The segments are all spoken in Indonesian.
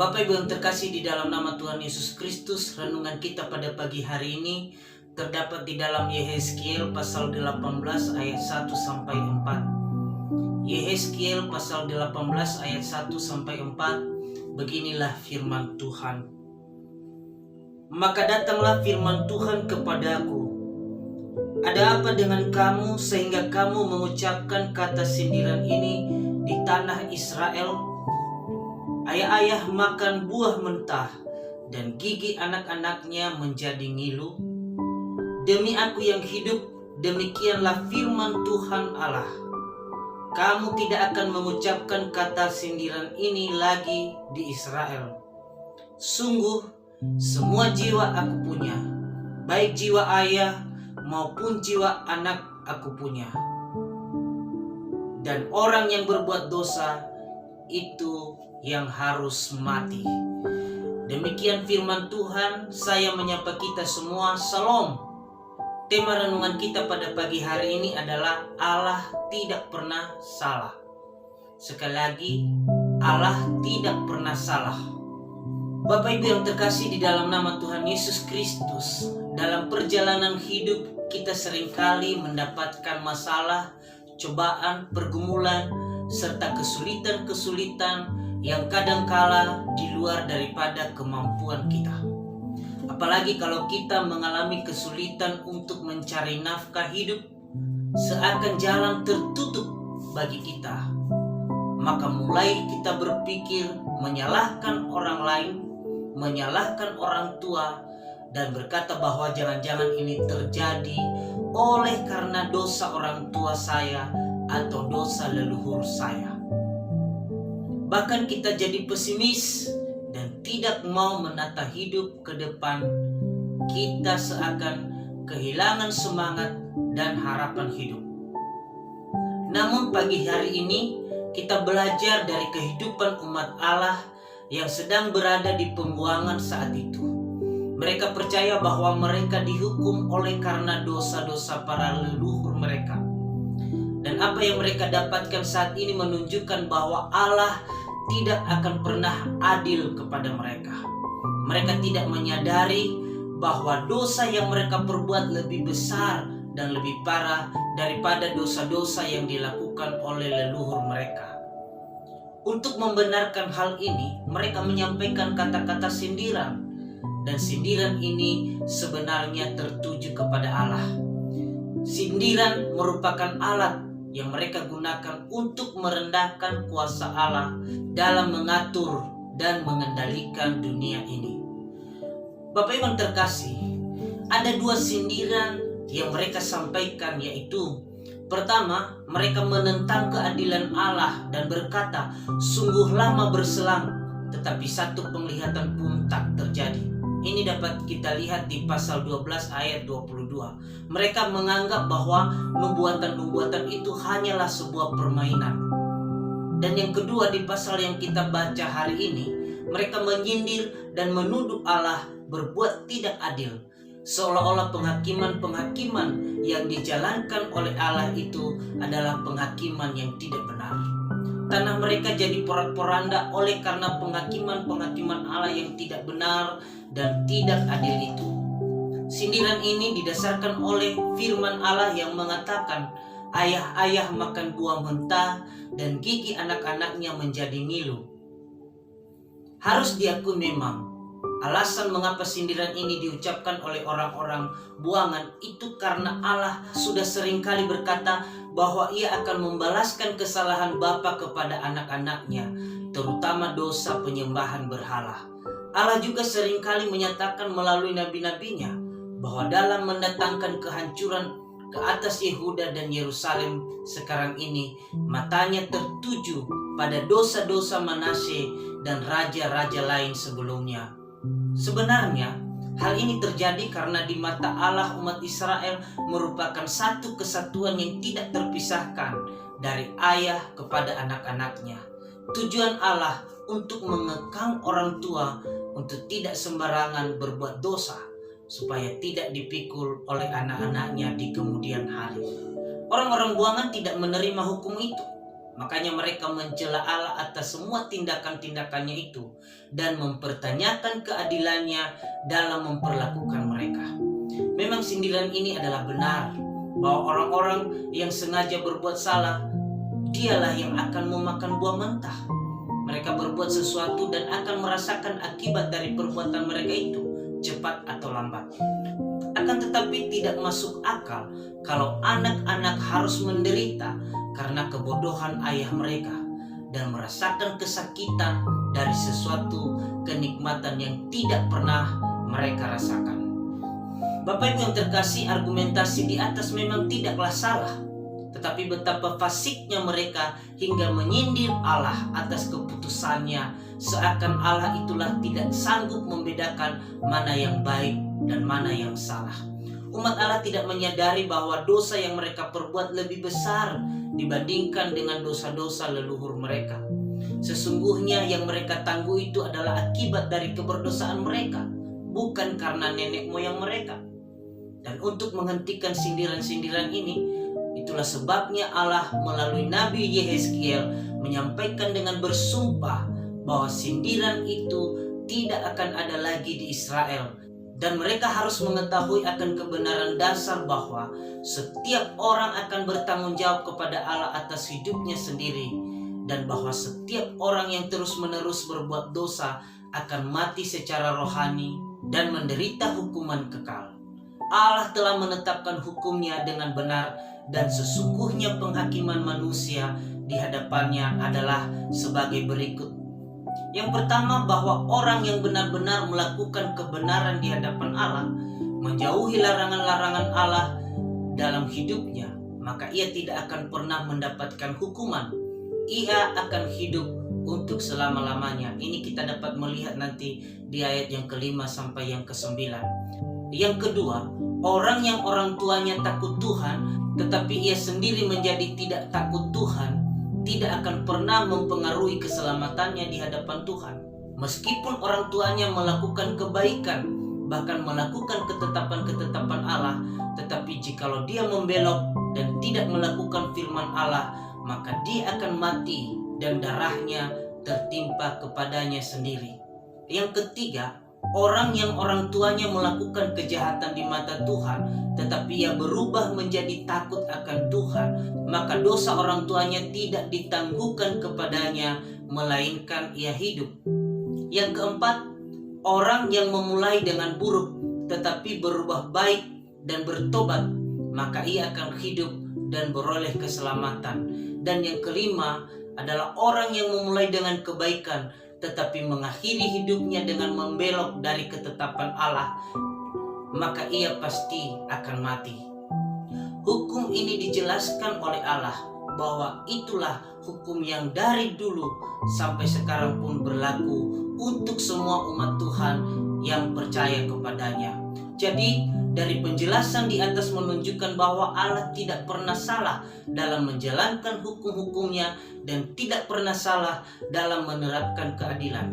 Bapak Ibu yang terkasih di dalam nama Tuhan Yesus Kristus, renungan kita pada pagi hari ini terdapat di dalam Yehezkiel pasal 18 ayat 1 sampai 4. Yehezkiel pasal 18 ayat 1 sampai 4. Beginilah firman Tuhan. Maka datanglah firman Tuhan kepadaku. Ada apa dengan kamu sehingga kamu mengucapkan kata sindiran ini di tanah Israel? Ayah-ayah makan buah mentah dan gigi anak-anaknya menjadi ngilu. Demi aku yang hidup, demikianlah firman Tuhan Allah. Kamu tidak akan mengucapkan kata sindiran ini lagi di Israel. Sungguh, semua jiwa aku punya, baik jiwa ayah maupun jiwa anak aku punya. Dan orang yang berbuat dosa itu yang harus mati. Demikian firman Tuhan. Saya menyapa kita semua. Salam. Tema renungan kita pada pagi hari ini adalah Allah tidak pernah salah. Sekali lagi, Allah tidak pernah salah. Bapak Ibu yang terkasih di dalam nama Tuhan Yesus Kristus, dalam perjalanan hidup kita seringkali mendapatkan masalah, cobaan, pergumulan, serta kesulitan-kesulitan yang kadangkala di luar daripada kemampuan kita. Apalagi kalau kita mengalami kesulitan untuk mencari nafkah hidup, seakan jalan tertutup bagi kita. Maka mulai kita berpikir menyalahkan orang lain, menyalahkan orang tua, dan berkata bahwa jangan-jangan ini terjadi oleh karena dosa orang tua saya atau dosa leluhur saya. Bahkan kita jadi pesimis dan tidak mau menata hidup ke depan. Kita seakan kehilangan semangat dan harapan hidup. Namun pagi hari ini kita belajar dari kehidupan umat Allah yang sedang berada di pembuangan saat itu. Mereka percaya bahwa mereka dihukum oleh karena dosa-dosa para leluhur mereka. Dan apa yang mereka dapatkan saat ini menunjukkan bahwa Allah tidak akan pernah adil kepada mereka. Mereka tidak menyadari bahwa dosa yang mereka perbuat lebih besar dan lebih parah daripada dosa-dosa yang dilakukan oleh leluhur mereka. Untuk membenarkan hal ini, mereka menyampaikan kata-kata sindiran. Dan sindiran ini sebenarnya tertuju kepada Allah. Sindiran merupakan alat yang mereka gunakan untuk merendahkan kuasa Allah dalam mengatur dan mengendalikan dunia ini. Bapak Ibu yang terkasih, ada dua sindiran yang mereka sampaikan, yaitu pertama, mereka menentang keadilan Allah dan berkata, sungguh lama berselang, tetapi satu penglihatan pun tak terjadi. Ini dapat kita lihat di pasal 12 ayat 22. Mereka menganggap bahwa nubuatan-nubuatan itu hanyalah sebuah permainan. Dan yang kedua, di pasal yang kita baca hari ini, mereka menyindir dan menuduh Allah berbuat tidak adil. Seolah-olah penghakiman-penghakiman yang dijalankan oleh Allah itu adalah penghakiman yang tidak benar. Tanah mereka jadi porak-poranda oleh karena penghakiman-penghakiman Allah yang tidak benar dan tidak adil itu. Sindiran ini didasarkan oleh firman Allah yang mengatakan, ayah-ayah makan buah mentah dan gigi anak-anaknya menjadi ngilu. Harus diakui memang, alasan mengapa sindiran ini diucapkan oleh orang-orang buangan itu karena Allah sudah seringkali berkata bahwa ia akan membalaskan kesalahan bapa kepada anak-anaknya, terutama dosa penyembahan berhala. Allah juga seringkali menyatakan melalui nabi-nabinya bahwa dalam mendatangkan kehancuran ke atas Yehuda dan Yerusalem sekarang ini, matanya tertuju pada dosa-dosa Manasye dan raja-raja lain sebelumnya. Sebenarnya, hal ini terjadi karena di mata Allah umat Israel merupakan satu kesatuan yang tidak terpisahkan dari ayah kepada anak-anaknya. Tujuan Allah untuk mengekang orang tua untuk tidak sembarangan berbuat dosa, supaya tidak dipikul oleh anak-anaknya di kemudian hari. Orang-orang buangan tidak menerima hukum itu. Makanya mereka mencela Allah atas semua tindakan-tindakannya itu dan mempertanyakan keadilannya dalam memperlakukan mereka. Memang sindiran ini adalah benar, bahwa orang-orang yang sengaja berbuat salah, dialah yang akan memakan buah mentah. Mereka berbuat sesuatu dan akan merasakan akibat dari perbuatan mereka itu, cepat atau lambat. Akan tetapi tidak masuk akal kalau anak-anak harus menderita karena kebodohan ayah mereka dan merasakan kesakitan dari sesuatu kenikmatan yang tidak pernah mereka rasakan. Bapak Ibu yang terkasih, argumentasi di atas memang tidaklah salah, tetapi betapa fasiknya mereka hingga menyindir Allah atas keputusannya, seakan Allah itulah tidak sanggup membedakan mana yang baik dan mana yang salah. Umat Allah tidak menyadari bahwa dosa yang mereka perbuat lebih besar dibandingkan dengan dosa-dosa leluhur mereka. Sesungguhnya yang mereka tangguh itu adalah akibat dari keberdosaan mereka, bukan karena nenek moyang mereka. Dan untuk menghentikan sindiran-sindiran ini, itulah sebabnya Allah melalui Nabi Yehezkiel menyampaikan dengan bersumpah bahwa sindiran itu tidak akan ada lagi di Israel. Dan mereka harus mengetahui akan kebenaran dasar bahwa setiap orang akan bertanggung jawab kepada Allah atas hidupnya sendiri. Dan bahwa setiap orang yang terus-menerus berbuat dosa akan mati secara rohani dan menderita hukuman kekal. Allah telah menetapkan hukumnya dengan benar dan sesungguhnya penghakiman manusia di hadapannya adalah sebagai berikut. Yang pertama, bahwa orang yang benar-benar melakukan kebenaran di hadapan Allah, menjauhi larangan-larangan Allah dalam hidupnya, maka ia tidak akan pernah mendapatkan hukuman. Ia akan hidup untuk selama-lamanya. Ini kita dapat melihat nanti di ayat yang ke-5 sampai yang ke-9. Yang kedua, orang yang orang tuanya takut Tuhan, tetapi ia sendiri menjadi tidak takut Tuhan, tidak akan pernah mempengaruhi keselamatannya di hadapan Tuhan. Meskipun orang tuanya melakukan kebaikan, bahkan melakukan ketetapan-ketetapan Allah, tetapi jikalau dia membelok dan tidak melakukan firman Allah, maka dia akan mati dan darahnya tertimpa kepadanya sendiri. Yang ketiga, orang yang orang tuanya melakukan kejahatan di mata Tuhan, tetapi ia berubah menjadi takut akan Tuhan, maka dosa orang tuanya tidak ditangguhkan kepadanya, melainkan ia hidup. Yang keempat, orang yang memulai dengan buruk, tetapi berubah baik dan bertobat, maka ia akan hidup dan beroleh keselamatan. Dan yang kelima adalah orang yang memulai dengan kebaikan, tetapi mengakhiri hidupnya dengan membelok dari ketetapan Allah, maka ia pasti akan mati. Hukum ini dijelaskan oleh Allah bahwa itulah hukum yang dari dulu sampai sekarang pun berlaku untuk semua umat Tuhan yang percaya kepadanya. Jadi dari penjelasan di atas menunjukkan bahwa Allah tidak pernah salah dalam menjalankan hukum-hukumnya dan tidak pernah salah dalam menerapkan keadilan.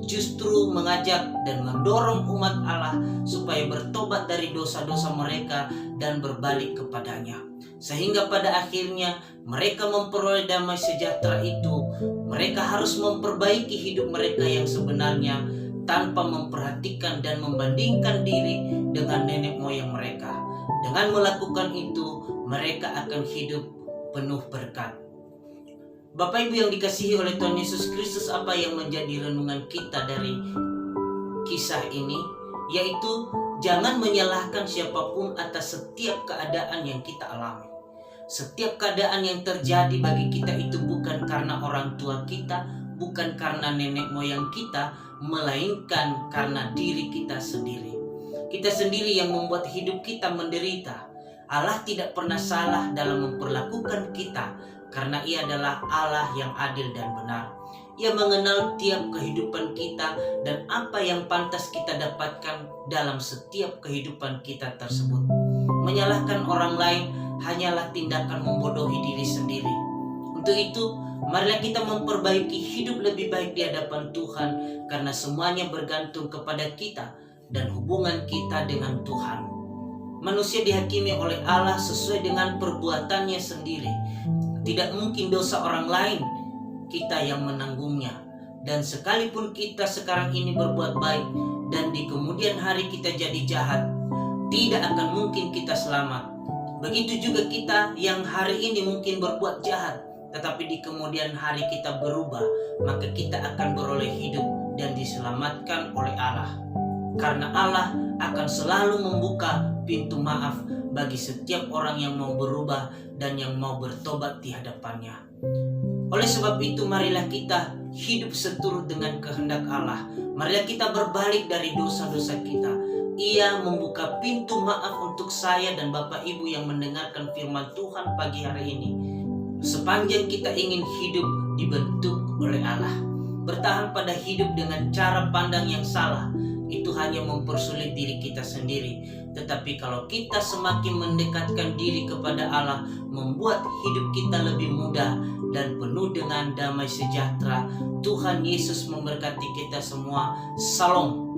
Justru mengajak dan mendorong umat Allah supaya bertobat dari dosa-dosa mereka dan berbalik kepadanya. Sehingga pada akhirnya mereka memperoleh damai sejahtera itu, mereka harus memperbaiki hidup mereka yang sebenarnya tanpa memperhatikan dan membandingkan diri dengan nenek moyang mereka. Dengan melakukan itu, mereka akan hidup penuh berkat. Bapak Ibu yang dikasihi oleh Tuhan Yesus Kristus, apa yang menjadi renungan kita dari kisah ini? Yaitu jangan menyalahkan siapapun atas setiap keadaan yang kita alami. Setiap keadaan yang terjadi bagi kita itu bukan karena orang tua kita, bukan karena nenek moyang kita, melainkan karena diri kita sendiri. Kita sendiri yang membuat hidup kita menderita. Allah tidak pernah salah dalam memperlakukan kita, karena Ia adalah Allah yang adil dan benar. Ia mengenal tiap kehidupan kita dan apa yang pantas kita dapatkan dalam setiap kehidupan kita tersebut. Menyalahkan orang lain hanyalah tindakan membodohi diri sendiri. Untuk itu, marilah kita memperbaiki hidup lebih baik di hadapan Tuhan, karena semuanya bergantung kepada kita dan hubungan kita dengan Tuhan. Manusia dihakimi oleh Allah sesuai dengan perbuatannya sendiri. Tidak mungkin dosa orang lain kita yang menanggungnya. Dan sekalipun kita sekarang ini berbuat baik dan di kemudian hari kita jadi jahat, tidak akan mungkin kita selamat. Begitu juga kita yang hari ini mungkin berbuat jahat, tetapi di kemudian hari kita berubah, maka kita akan beroleh hidup dan diselamatkan oleh Allah. Karena Allah akan selalu membuka pintu maaf bagi setiap orang yang mau berubah dan yang mau bertobat di hadapannya. Oleh sebab itu, marilah kita hidup seturut dengan kehendak Allah. Marilah kita berbalik dari dosa-dosa kita. Ia membuka pintu maaf untuk saya dan Bapak Ibu yang mendengarkan firman Tuhan pagi hari ini. Sepanjang kita ingin hidup dibentuk oleh Allah, bertahan pada hidup dengan cara pandang yang salah, itu hanya mempersulit diri kita sendiri. Tetapi kalau kita semakin mendekatkan diri kepada Allah, membuat hidup kita lebih mudah dan penuh dengan damai sejahtera. Tuhan Yesus memberkati kita semua. Salam.